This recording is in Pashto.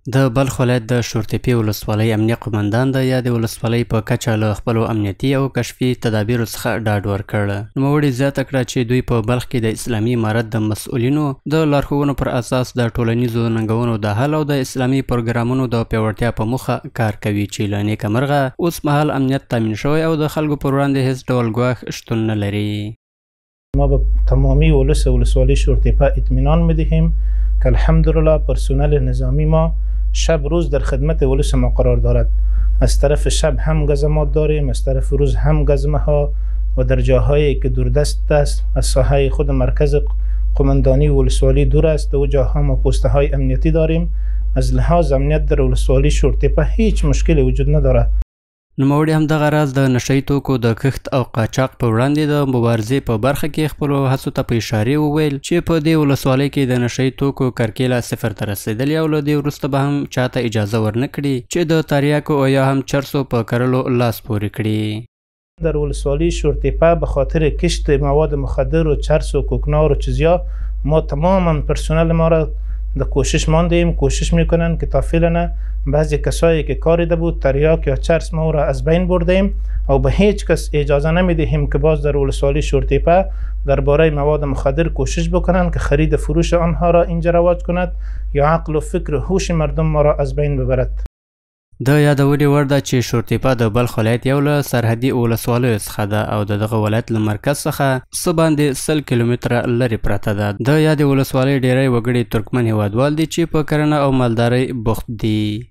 د بلخ ولایت د شورتپې ولسوالۍ امنیه قومندان د یادې ولسوالۍ په کچه له خپلو امنیتي او کشفي تدابیرو څخه ډاډ ورکړ. نوموړي زیاته کړه چې دوی په بلخ کې د اسلامي امارت د مسؤلینو د لارښوونو پر اساس د ټولنیزو ننګونو د حل او د اسلامي پروګرامونو د پیاوړتیا په موخه کار کوي چې له نیکه مرغه اوس مهال امنیت تامین شوی او د خلکو پر وړاندې هیڅ ډول ګواښ شتون نه لري. ما به تمامی ولسوالی شورتپه اطمینان میدهیم که الحمدلله پرسنل نظامی ما شب روز در خدمت ولس ما قرار دارد. از طرف شب هم گزمات داریم، از طرف روز هم گزمه ها و در جاهایی که دوردست است از ساحه خود مرکز قماندانی ولسوالی دور است و جاها ما پسته های امنیتی داریم. از لحاظ امنیت در ولسوالی شورتپه هیچ مشکلی وجود ندارد. نوموړي همدغه راز د نشهیي توکو د کښت او قاچاق په وړاندې د مبارزې په برخه کې خپلو هڅو ته په اشارې وویل چې په دې ولسوالۍ کې د نشهیي توکو کرکیله صفر ته رسېدلې او له دې وروسته به هم چاته اجازه ورنه کړي چې د تریاکو او یا هم چرسو په کرلو لاس پورې کړي. در ولسوالی شورتپه به خاطر کشت مواد مخدر و چرس و کوکنار و چیزیا ما تماما پرسنل ما را در کوشش ماندیم، کوشش میکنن که تا فعلا بعضی کسایی که کاری ده بود تریاک یا چرس ما را از بین بردیم او به هیچ کس اجازه نمیدهیم که باز در ولسوالی شورتپه درباره مواد مخدر کوشش بکنن که خرید فروش آنها را اینجا رواج کند یا عقل و فکر و هوش مردم ما را از بین ببرد. د یادولې وړ ده چې شورتپه د بلخ ولایت یو له سرحدي ولسوالیو څخه ده او د دغه ولایت له مرکز څخه څه باندې 100 کیلومتره لرې پرته ده. د یادې ولسوالۍ ډیری وګړي ترکمن هیوادوال دي چې په کرنه او مالدارۍ بوخت دي.